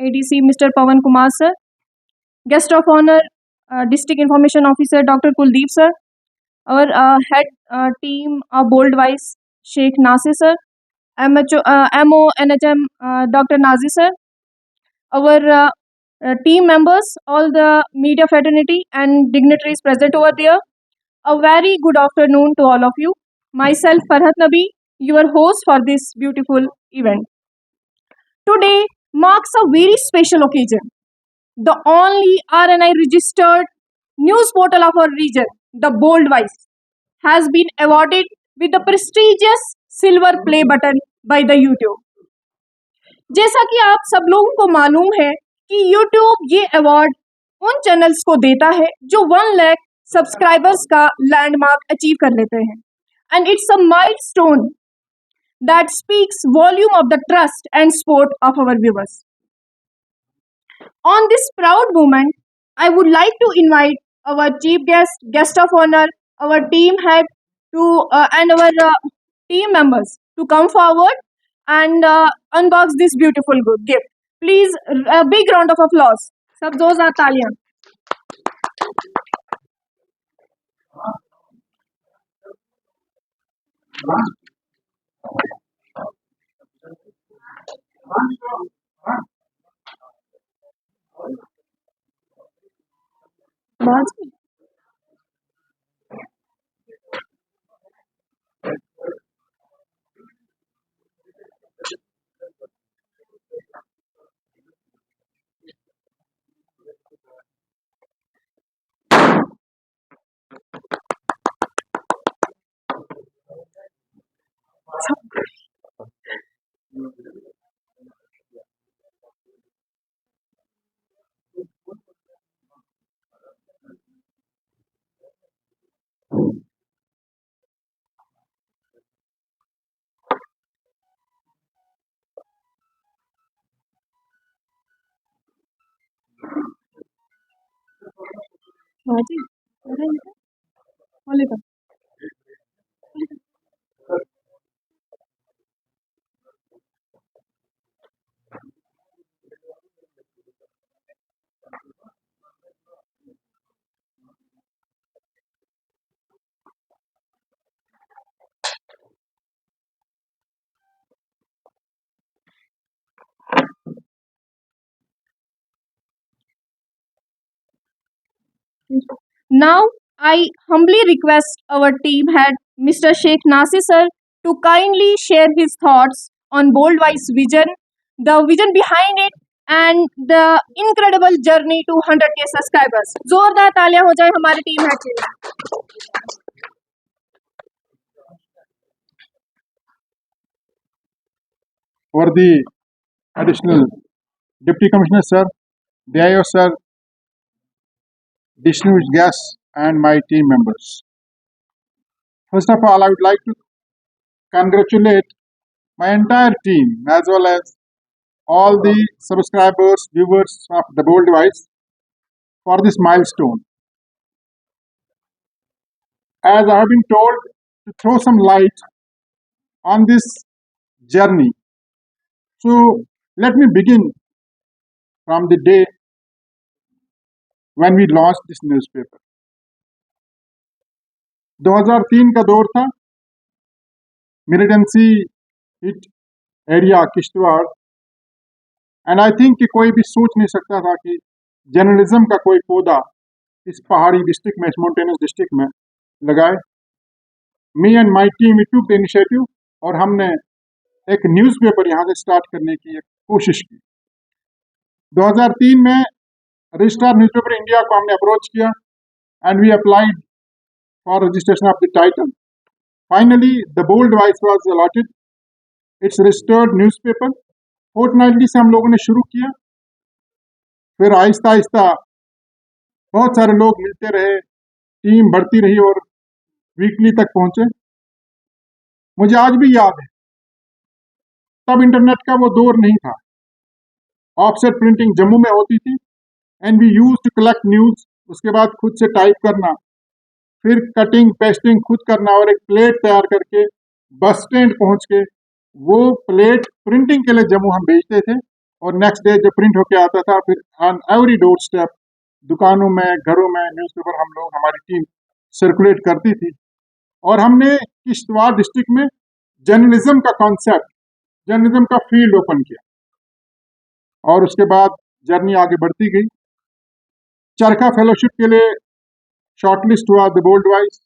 ADC Mr. Pawan Kumar sir, guest of honor District Information Officer Dr. Kuldeep sir, our head team Bold Vice Sheikh Nasir sir, MO NHM Dr. Nazi sir, our team members, all the media fraternity and dignitaries present over there. A very good afternoon to all of you. Myself Farhat Nabi, your host for this beautiful event. Today marks a very special occasion. The only RNI registered news portal of our region, the Bold Vice, has been awarded with the prestigious silver play button by the YouTube. जैसा कि आप सब लोगों को मालूम है कि YouTube ये अवार्ड उन चैनल्स को देता है जो 1 लाख सब्सक्राइबर्स का लैंडमार्क अचीव कर लेते हैं, and it's a milestone that speaks volume of the trust and support of our viewers. On this proud moment, I would like to invite our chief guest of honor, our team head and our team members to come forward and unbox this beautiful gift. Please, a big round of applause. सब जोरदार तालियां. Now, I humbly request our team head, Mr. Sheikh Nasir sir, to kindly share his thoughts on Bold Vice vision, the vision behind it, and the incredible journey to 100K subscribers. जोरदार तालियां हो जाए हमारे team head के लिए. For the additional Deputy Commissioner sir, DIO sir, distinguished guests, and my team members. First of all, I would like to congratulate my entire team as well as all the subscribers, viewers of the Bold Vice for this milestone. As I have been told to throw some light on this journey. So let me begin from the day when we launched this newspaper. 2003 का दौर था, militancy hit area Kishtwar, and I think कि कोई भी सोच नहीं सकता था कि जर्नलिज्म का कोई पौधा इस पहाड़ी डिस्ट्रिक्ट में, इस माउंटेनस डिस्ट्रिक्ट में लगाए. Me and my team we took the initiative और हमने एक न्यूज़पेपर यहाँ से स्टार्ट करने की एक कोशिश की. 2003 में रजिस्ट्रार न्यूज़पेपर इंडिया को हमने अप्रोच किया and we applied for registration of the title. Finally the bold Voice was allotted. It's registered newspaper. Fortnightly से हम लोगों ने शुरू किया, फिर आहिस्ता आहिस्ता बहुत सारे लोग मिलते रहे, टीम बढ़ती रही और वीकली तक पहुंचे. मुझे आज भी याद है, तब इंटरनेट का वो दौर नहीं था. ऑफसेट प्रिंटिंग जम्मू में होती थी and we use to collect news. उसके बाद खुद से टाइप करना, फिर कटिंग पेस्टिंग खुद करना और एक प्लेट तैयार करके बस स्टैंड पहुंच के वो प्लेट प्रिंटिंग के लिए जम्मू हम भेजते थे और नेक्स्ट डे जब प्रिंट होके आता था, फिर ऑन एवरी डोर स्टेप, दुकानों में, घरों में न्यूज़पेपर हम लोग, हमारी टीम सर्कुलेट करती थी। और हमने किश्तवाड़ डिस्ट्रिक्ट में जर्नलिज्म का कॉन्सेप्ट, जर्नलिज्म का फील्ड ओपन किया, और उसके बाद जर्नी आगे बढ़ती गई। चरखा फेलोशिप के लिए शॉर्टलिस्ट हुआ द बोल्ड वॉइस,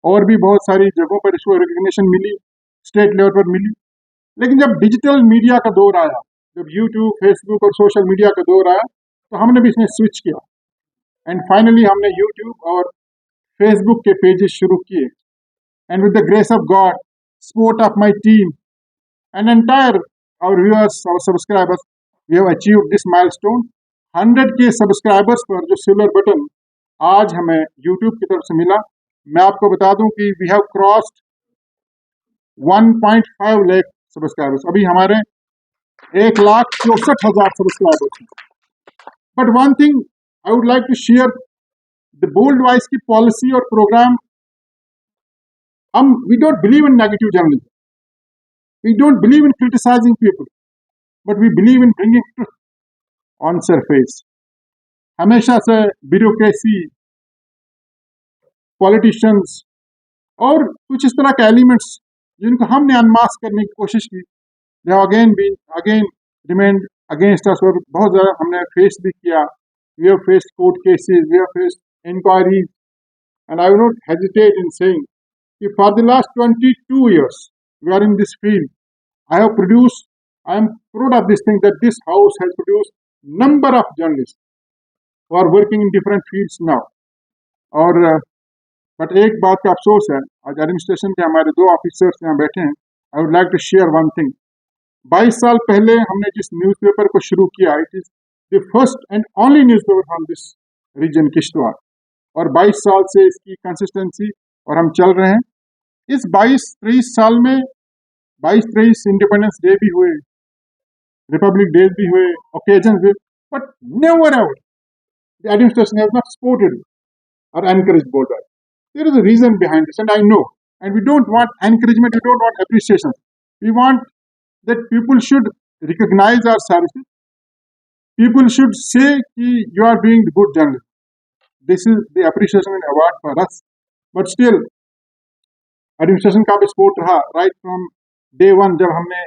और भी बहुत सारी जगहों पर इसको रिकग्निशन मिली, स्टेट लेवल पर मिली। लेकिन जब डिजिटल मीडिया का दौर आया, जब यूट्यूब, फेसबुक और सोशल मीडिया का दौर आया, तो हमने भी इसमें स्विच किया, एंड फाइनली हमने यूट्यूब और फेसबुक के पेजेस शुरू किए, and with the grace of God, support of my team and entire our viewers, our subscribers, we have achieved this milestone. 100 के सब्सक्राइबर्स पर जो सिल्वर बटन आज हमें यूट्यूब की तरफ से मिला, मैं आपको बता दूं कि we have crossed 1.5 lakh subscribers. अभी हमारे 1,64,000 सब्सक्राइबर्स हैं। But one thing I would like to share, the bold Voice की पॉलिसी और प्रोग्राम, हम we don't believe in negative journalism, we don't believe in criticising people, but we believe in bringing truth on surface. हमेशा से bureaucracy, politicians और कुछ इस तरह के एलिमेंट्स जिनको हमने अनमास्क करने की कोशिश की, they again remained against us, और बहुत ज़्यादा हमने फेस भी किया। We have faced court cases, we have faced inquiries, and I will not hesitate in saying कि for the last 22 years we are in this field, I am proud of this thing that this house has produced number of journalists who are working in different fields now. और but एक बात का अफसोस है, आज administration के हमारे 2 officers यहाँ बैठे हैं। I would like to share one thing. 22 साल पहले हमने जिस न्यूज़पेपर को शुरू किया, it is the first and only newspaper from this region Kishtwar, और 22 साल से इसकी कंसिस्टेंसी, और हम चल रहे हैं। इस 22-23 साल में 22-23 इंडिपेंडेंस डे भी हुए, रिपब्लिक डे भी हुए, ओकेजन हुए, but never ever the administration has not supported or encouraged bold writing. There is a reason behind this, and I know. And we don't want encouragement, we don't want appreciation. We want that people should recognize our services. People should say that you are doing the good journalism. This is the appreciation and award for us. But still, administration का भी support रहा right from day one, जब हमने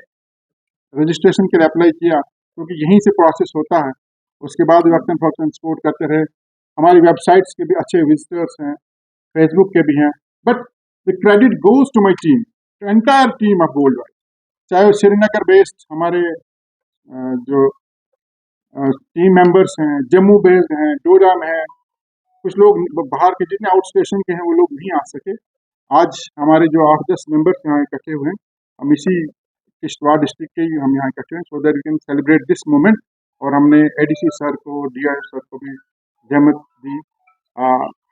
registration के लिए apply किया, क्योंकि यहीं से process होता है। उसके बाद वक्तन फौक्तन support करते रहे। हमारी वेबसाइट्स के भी अच्छे विजिटर्स हैं, फेसबुक के भी हैं, but the credit goes to my team, to entire team of Bold Voice. चाहे वो श्रीनगर बेस्ड हमारे जो टीम मेंबर्स हैं, जम्मू बेस्ड हैं, डोडा में हैं, कुछ लोग बाहर के जितने आउट स्टेशन के हैं वो लोग नहीं आ सके। आज हमारे जो 8-10 मेंबर्स यहाँ इकट्ठे हुए हैं, हम इसी किश्तवाड़ डिस्ट्रिक्ट के ही हम यहाँ इकट्ठे हैं, so that we can celebrate this moment. और हमने एडीसी सर को, डीआईएफ सर को भी जहमत दी।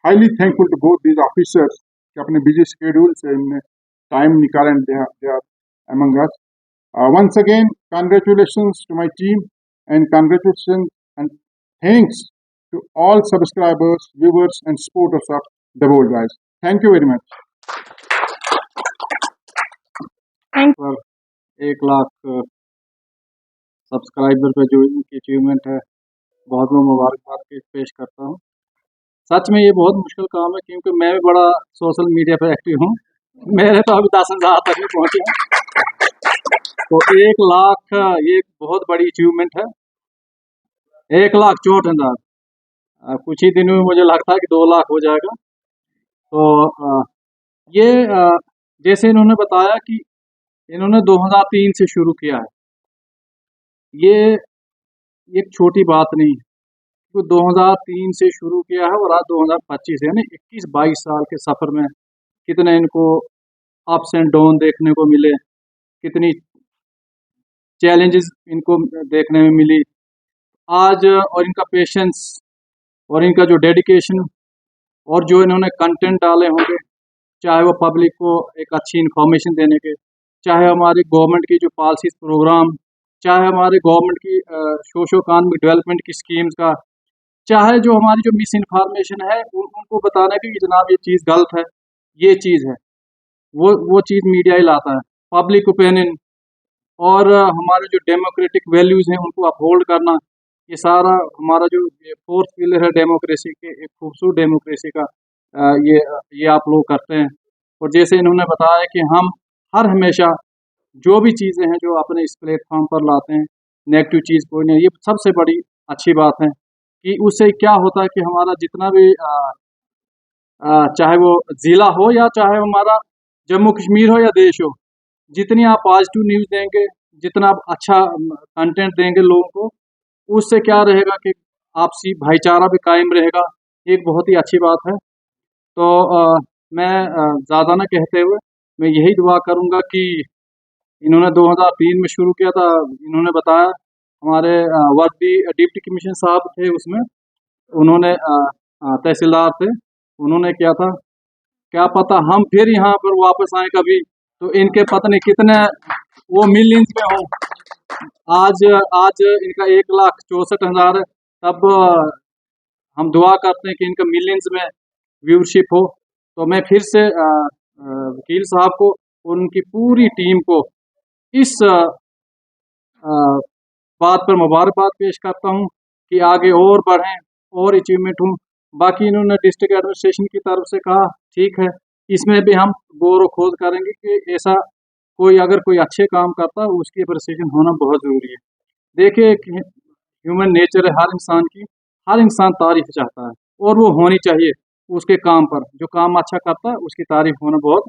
Highly thankful to both these officers कि अपने बिजी शेड्यूल से इनने टाइम निकाला, and they are among us. Once again congratulations to my team, and congratulations and thanks to all subscribers, viewers and supporters of The Bold Wise. Thank you very much. Thank पर 1 lakh subscriber पे जो इनकी achievement है, बहुत बहुत मुबारकबाद पेश करता हूँ। सच में ये बहुत मुश्किल काम है, क्योंकि मैं भी बड़ा सोशल मीडिया पे एक्टिव हूँ। मेरे तो अभी 10,000 तक नहीं पहुँचे। तो 1 लाख ये बहुत बड़ी अचीवमेंट है। 1,64,000 कुछ ही दिनों में मुझे लगता है कि 2 लाख हो जाएगा। तो ये जैसे इन्होंने बताया कि इन्होंने 2003 से शुरू किया है, ये एक छोटी बात नहीं है। तो 2003 से शुरू किया है और आज 2025 यानी 21-22 साल के सफ़र में कितने इनको अप्स एंड डाउन देखने को मिले, कितनी चैलेंजेस इनको देखने में मिली आज। और इनका पेशेंस और इनका जो डेडिकेशन और जो इन्होंने कंटेंट डाले होंगे, चाहे वो पब्लिक को एक अच्छी इन्फॉर्मेशन देने के, चाहे हमारी गवर्नमेंट की जो पॉलिसीज प्रोग्राम, चाहे हमारे गवर्नमेंट की सोशो इकोनॉमिक डेवलपमेंट की स्कीम्स का, चाहे जो हमारी जो मिस इन्फॉर्मेशन है उनको बताना कि जनाब ये चीज़ गलत है, ये चीज़ है, वो चीज़ मीडिया ही लाता है। पब्लिक ओपिनियन और हमारे जो डेमोक्रेटिक वैल्यूज़ हैं उनको अपहोल्ड करना, ये सारा हमारा जो फोर्थ पिलर है डेमोक्रेसी के, एक खूबसूरत डेमोक्रेसी का, ये आप लोग करते हैं। और जैसे इन्होंने बताया कि हम हर हमेशा जो भी चीज़ें हैं जो अपने इस प्लेटफॉर्म पर लाते हैं, नेगेटिव चीज़ कोई नहीं, ये सबसे बड़ी अच्छी बात है कि उससे क्या होता है कि हमारा जितना भी चाहे वो ज़िला हो या चाहे हमारा जम्मू कश्मीर हो या देश हो, जितनी आप पॉजिटिव न्यूज़ देंगे, जितना आप अच्छा कंटेंट देंगे लोगों को, उससे क्या रहेगा कि आपसी भाईचारा भी कायम रहेगा। एक बहुत ही अच्छी बात है। तो मैं ज़्यादा ना कहते हुए मैं यही दुआ करूँगा कि इन्होंने 2003 में शुरू किया था, इन्होंने बताया, हमारे वर्दी डिप्टी कमिश्नर साहब थे उसमें, उन्होंने तहसीलदार थे, उन्होंने किया था। क्या पता हम फिर यहाँ पर वापस आए कभी, तो इनके पता नहीं कितने वो मिलियंस में हों। आज आज इनका 1,64,000 है, तब हम दुआ करते हैं कि इनका मिलियंस में व्यूअरशिप हो। तो मैं फिर से वकील साहब को और उनकी पूरी टीम को इस बात पर मुबारकबाद पेश करता हूँ कि आगे और बढ़ें और अचीवमेंट हों। बाकी इन्होंने डिस्ट्रिक्ट एडमिनिस्ट्रेशन की तरफ से कहा, ठीक है, इसमें भी हम गौर व खोज करेंगे कि ऐसा कोई अगर कोई अच्छे काम करता है उसकी अप्रिसिएशन होना बहुत ज़रूरी है। देखिए, एक ह्यूमन नेचर है हर इंसान तारीफ चाहता है और वो होनी चाहिए उसके काम पर। जो काम अच्छा करता है उसकी तारीफ होना बहुत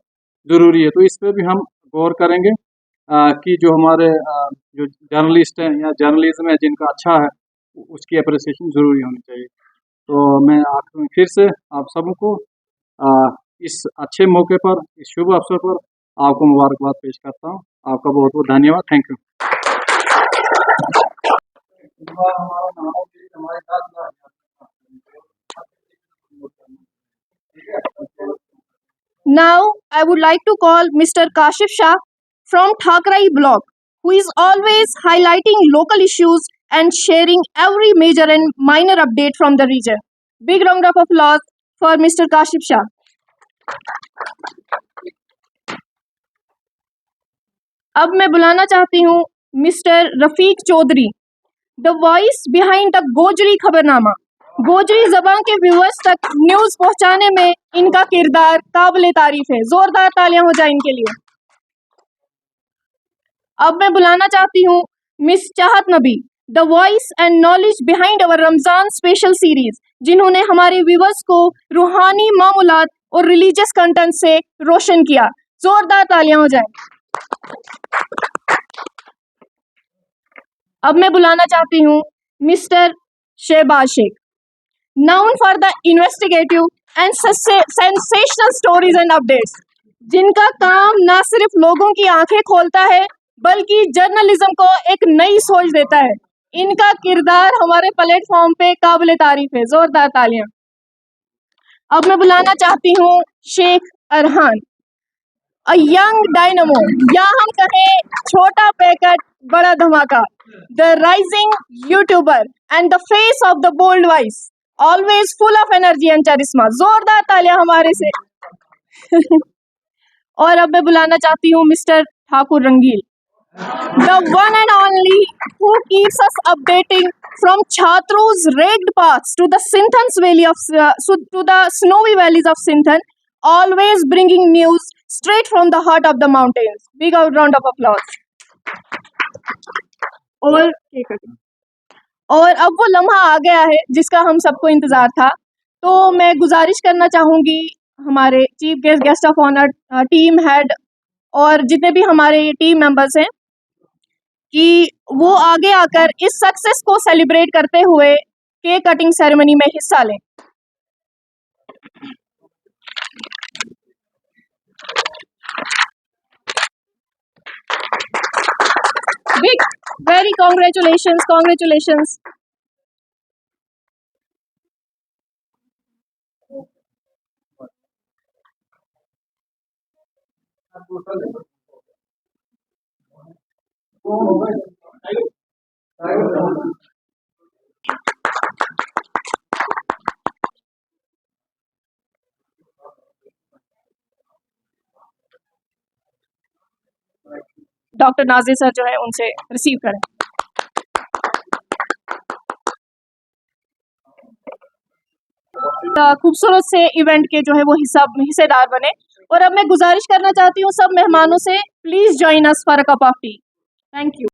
ज़रूरी है। तो इस पर भी हम गौर करेंगे कि जो हमारे जो जर्नलिस्ट हैं या जर्नलिज्म है जिनका अच्छा है, उसकी अप्रिसिएशन ज़रूरी होनी चाहिए। तो मैं आखिर में फिर से आप सबको इस अच्छे मौके पर, इस शुभ अवसर पर आपको मुबारकबाद पेश करता हूँ। आपका बहुत बहुत धन्यवाद। Thank you. Now, I would like to call Mr. Kashif Shah from Thakrai block, who is always highlighting local issues and sharing every major and minor update from the region. Big round of applause for Mr. Kashif Shah. अब मैं बुलाना चाहती हूँ mister Rafiq Chaudhary, the voice behind the Gojri खबरनामा। गोजरी जबान के viewers तक news पहुंचाने में इनका किरदार काबिले तारीफ है। जोरदार तालियां हो जाए इनके लिए। अब मैं बुलाना चाहती हूँ मिस चाहत नबी, the voice and knowledge behind our Ramzan special series, जिन्होंने हमारे व्यूअर्स को रूहानी मामूलात और रिलीजियस कंटेंट से रोशन किया। जोरदार तालियां हो जाए। अब मैं बुलाना चाहती हूँ mister Shahbaz Sheikh, known for the investigative and sensational stories and updates, जिनका काम ना सिर्फ लोगों की आंखें खोलता है बल्कि जर्नलिज्म को एक नई सोच देता है। इनका किरदार हमारे प्लेटफॉर्म पे काबिले तारीफ है। जोरदार तालियां। अब मैं बुलाना चाहती हूँ Sheikh Arhan, a young dynamo, या हम कहें छोटा पैकेट बड़ा धमाका, the rising YouTuber and the face of the bold voice, always full of energy and charisma. जोरदार तालियां हमारे से। और अब मैं बुलाना चाहती हूँ mister Thakur Rangeel, the one and only who keeps us updating from Chatru's raked paths to the Sinthan's valley of to the snowy valleys of Sinthan, always bringing news straight from the heart of the mountains. Big round of applause. और अब वो लम्हा आ गया है जिसका हम सबको इंतजार था। तो मैं गुजारिश करना चाहूंगी हमारे chief guest of honour, team head और जितने भी हमारे टीम मेंबर्स हैं कि वो आगे आकर इस सक्सेस को सेलिब्रेट करते हुए केक कटिंग सेरेमनी में हिस्सा लें। Big, very congratulations. Doctor Nazir sir जो है उनसे रिसीव करें। खूबसूरत से इवेंट के जो है वो हिस्सेदार बने। और अब मैं गुजारिश करना चाहती हूँ सब मेहमानों से, please join us for a cup of T. Thank you.